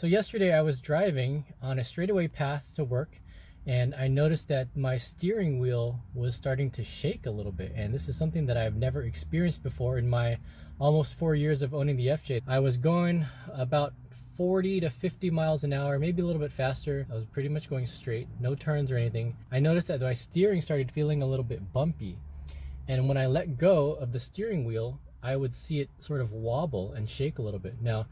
So yesterday I was driving on a straightaway path to work, and I noticed that my steering wheel was starting to shake a little bit. And this is something that I've never experienced before in my almost 4 years of owning the FJ. I was going about 40 to 50 miles an hour, maybe a little bit faster. I was pretty much going straight, no turns or anything. I noticed that my steering started feeling a little bit bumpy. And when I let go of the steering wheel, I would see it sort of wobble and shake a little bit. Now,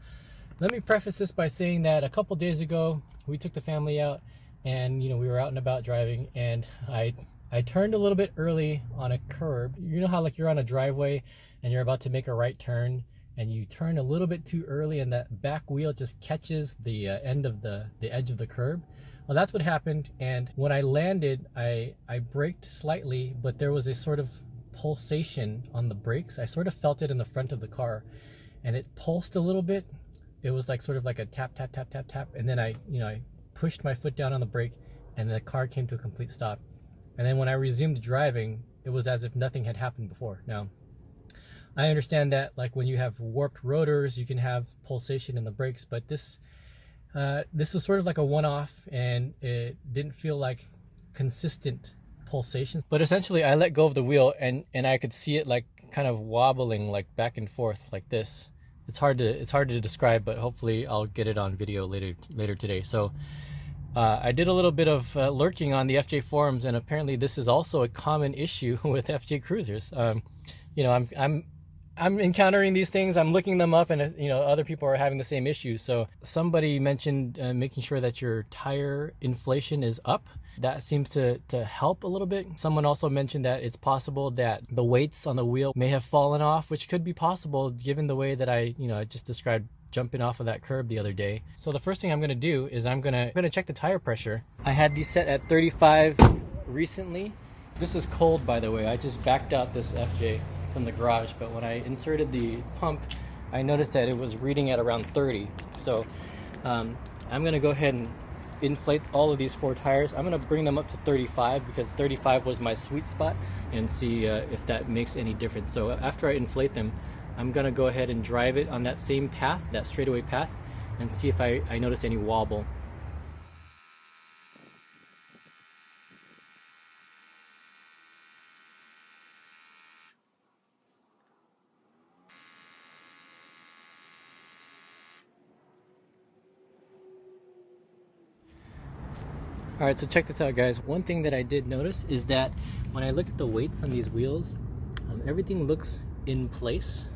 let me preface this by saying that a couple days ago, we took the family out, and we were out and about driving, and I turned a little bit early on a curb. You know how like you're on a driveway and you're about to make a right turn, and you turn a little bit too early and that back wheel just catches the end of the edge of the curb? Well, that's what happened. And when I landed, I braked slightly, but there was a sort of pulsation on the brakes. I sort of felt it in the front of the car, and it pulsed a little bit. It was like sort of like a tap, tap, tap, tap, tap. And then I pushed my foot down on the brake, and the car came to a complete stop. And then when I resumed driving, it was as if nothing had happened before. Now, I understand that like when you have warped rotors, you can have pulsation in the brakes, but this was sort of like a one-off, and it didn't feel like consistent pulsations. But essentially, I let go of the wheel, and I could see it like kind of wobbling like back and forth like this. It's hard to describe, but hopefully I'll get it on video later today. So I did a little bit of lurking on the FJ forums, and apparently this is also a common issue with FJ cruisers. I'm encountering these things. I'm looking them up, and other people are having the same issue. So somebody mentioned making sure that your tire inflation is up. That seems to help a little bit. Someone also mentioned that it's possible that the weights on the wheel may have fallen off, which could be possible given the way that I just described jumping off of that curb the other day. So the first thing I'm gonna do is I'm gonna check the tire pressure. I had these set at 35 recently. This is cold, by the way. I just backed out this FJ from the garage, but when I inserted the pump, I noticed that it was reading at around 30. So I'm gonna go ahead and inflate all of these 4 tires. I'm gonna bring them up to 35 because 35 was my sweet spot, and see if that makes any difference. So after I inflate them, I'm gonna go ahead and drive it on that same path, that straightaway path, and see if I notice any wobble. All right, so check this out, guys. One thing that I did notice is that when I look at the weights on these wheels, everything looks in place,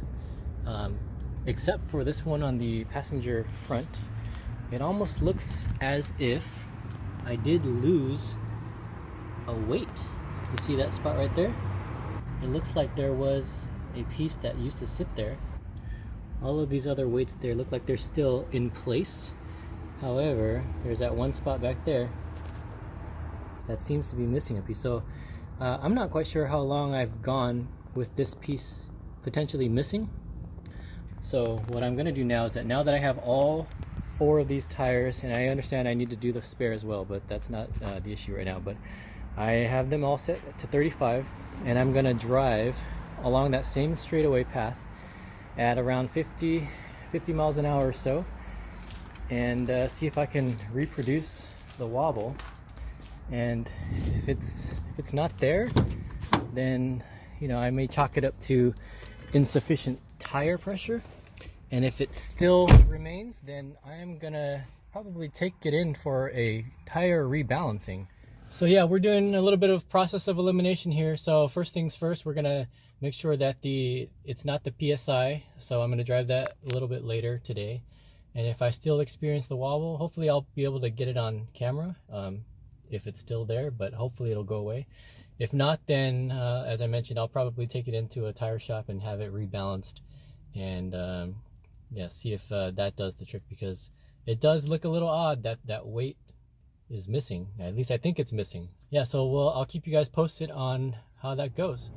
except for this one on the passenger front. It almost looks as if I did lose a weight. You see that spot right there? It looks like there was a piece that used to sit there. All of these other weights there look like they're still in place. However, there's that one spot back there that seems to be missing a piece. So I'm not quite sure how long I've gone with this piece potentially missing. So what I'm going to do now is that now that I have all 4 of these tires, and I understand I need to do the spare as well, but that's not the issue right now, but I have them all set to 35, and I'm going to drive along that same straightaway path at around 50 miles an hour or so, and see if I can reproduce the wobble. And if it's not there, then I may chalk it up to insufficient tire pressure. And if it still remains, then I'm gonna probably take it in for a tire rebalancing. So yeah, we're doing a little bit of process of elimination here. So first things first, we're gonna make sure that it's not the PSI. So I'm gonna drive that a little bit later today. And if I still experience the wobble, hopefully I'll be able to get it on camera. If it's still there, but hopefully it'll go away. If not, then as I mentioned, I'll probably take it into a tire shop and have it rebalanced, and see if that does the trick, because it does look a little odd that weight is missing. At least I think it's missing. Yeah, so I'll keep you guys posted on how that goes.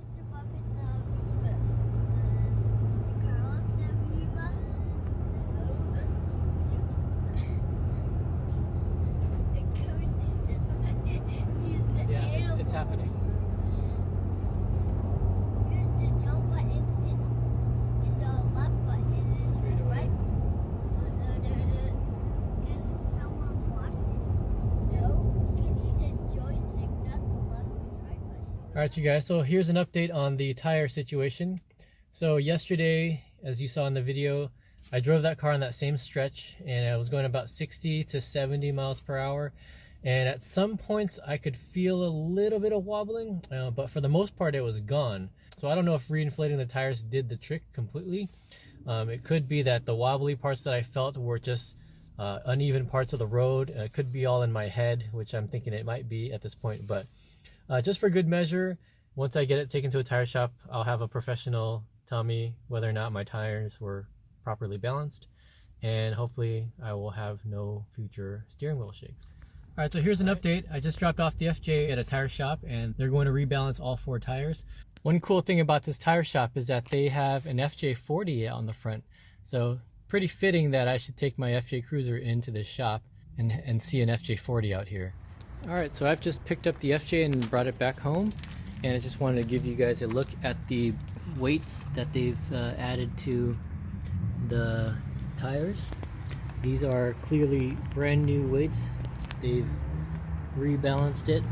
It's happening. Alright you guys, so here's an update on the tire situation. So yesterday, as you saw in the video, I drove that car on that same stretch and I was going about 60 to 70 miles per hour. And at some points I could feel a little bit of wobbling, but for the most part it was gone. So I don't know if reinflating the tires did the trick completely. It could be that the wobbly parts that I felt were just uneven parts of the road. It could be all in my head, which I'm thinking it might be at this point. But just for good measure, once I get it taken to a tire shop, I'll have a professional tell me whether or not my tires were properly balanced. And hopefully I will have no future steering wheel shakes. Alright, so here's an update. I just dropped off the FJ at a tire shop and they're going to rebalance all 4 tires. One cool thing about this tire shop is that they have an FJ40 on the front. So pretty fitting that I should take my FJ Cruiser into this shop and see an FJ40 out here. Alright, so I've just picked up the FJ and brought it back home. And I just wanted to give you guys a look at the weights that they've added to the tires. These are clearly brand new weights. They've rebalanced it.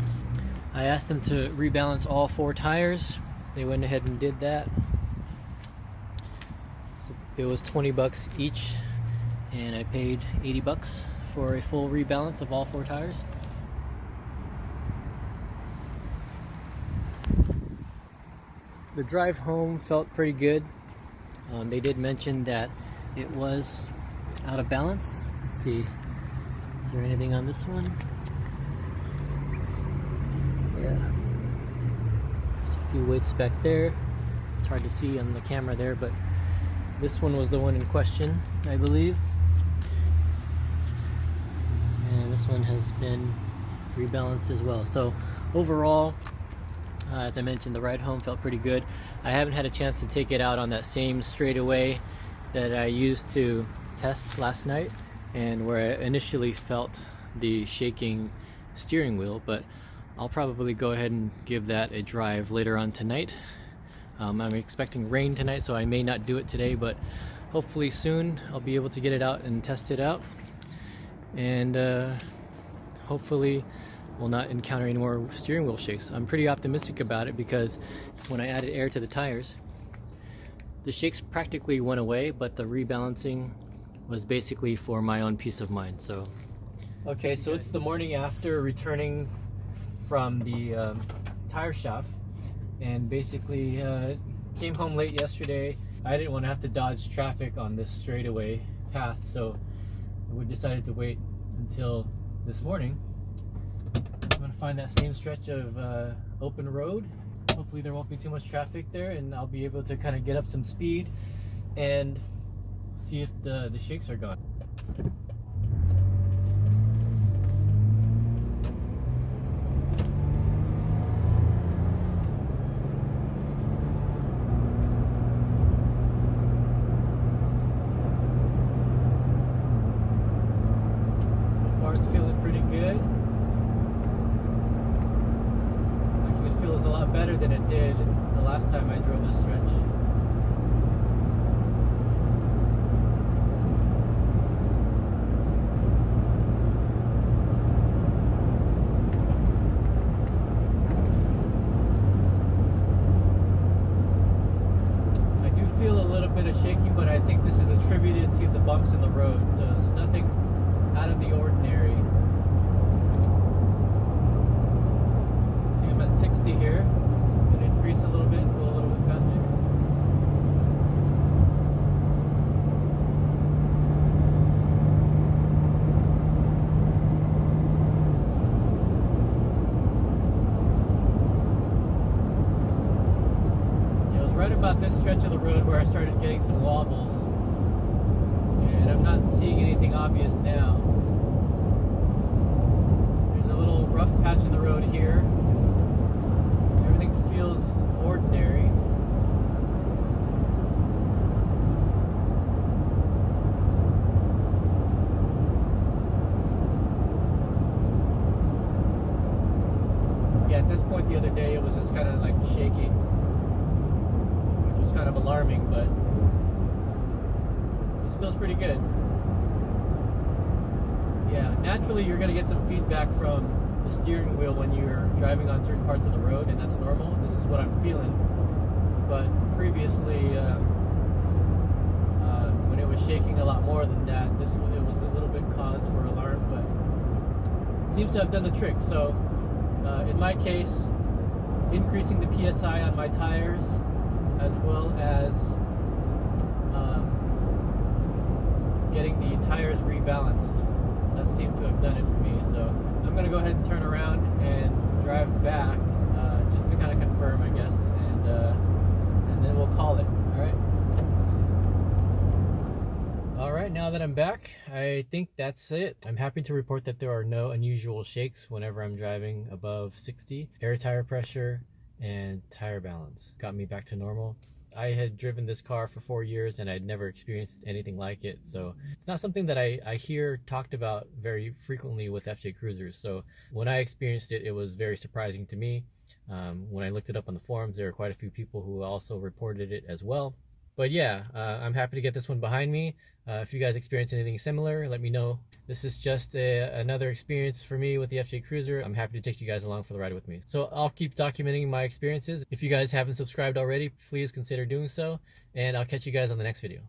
I asked them to rebalance all 4 tires. They went ahead and did that. So it was 20 bucks each and I paid 80 bucks for a full rebalance of all 4 tires. The drive home felt pretty good. They did mention that it was out of balance. Let's see, is there anything on this one? Yeah, there's a few weights back there. It's hard to see on the camera there, but this one was the one in question, I believe. And this one has been rebalanced as well. So overall, as I mentioned, the ride home felt pretty good. I haven't had a chance to take it out on that same straightaway that I used to test last night and where I initially felt the shaking steering wheel, but I'll probably go ahead and give that a drive later on tonight. I'm expecting rain tonight, so I may not do it today, but hopefully soon I'll be able to get it out and test it out, and hopefully will not encounter any more steering wheel shakes. I'm pretty optimistic about it because when I added air to the tires, the shakes practically went away, but the rebalancing was basically for my own peace of mind. So okay, so it's the morning after returning from the tire shop, and basically came home late yesterday. I didn't want to have to dodge traffic on this straightaway path, so we decided to wait until this morning. I'm going to find that same stretch of open road. Hopefully there won't be too much traffic there and I'll be able to kind of get up some speed and see if the shakes are gone. So far it's feeling pretty good. Feels a lot better than it did the last time I drove this stretch. I do feel a little bit of shaking, but I think this is attributed to the bumps in the road, so it's nothing out of the ordinary. 60 here. Gonna increase a little bit, go a little bit faster. Yeah, it was right about this stretch of the road where I started getting some wobbles. And I'm not seeing anything obvious now. There's a little rough patch in the road here. Everything feels ordinary. Yeah, at this point the other day it was just kind of like shaking, which was kind of alarming, but this feels pretty good. Yeah, naturally you're going to get some feedback from the steering wheel when you're driving on certain parts of the road, and that's normal. This is what I'm feeling. But previously, when it was shaking a lot more than that, it was a little bit cause for alarm, but it seems to have done the trick. So in my case, increasing the PSI on my tires, as well as getting the tires rebalanced, that seemed to have done it for me. So I'm going to go ahead and turn around and drive back, just to kind of confirm, I guess, and then we'll call it. All right, now that I'm back, I think that's it. I'm happy to report that there are no unusual shakes whenever I'm driving above 60. Air tire pressure and tire balance got me back to normal. I had driven this car for 4 years and I'd never experienced anything like it. So it's not something that I hear talked about very frequently with FJ Cruisers. So when I experienced it, it was very surprising to me. When I looked it up on the forums, there were quite a few people who also reported it as well. But yeah, I'm happy to get this one behind me. If you guys experience anything similar, let me know. This is just another experience for me with the FJ Cruiser. I'm happy to take you guys along for the ride with me. So I'll keep documenting my experiences. If you guys haven't subscribed already, please consider doing so. And I'll catch you guys on the next video.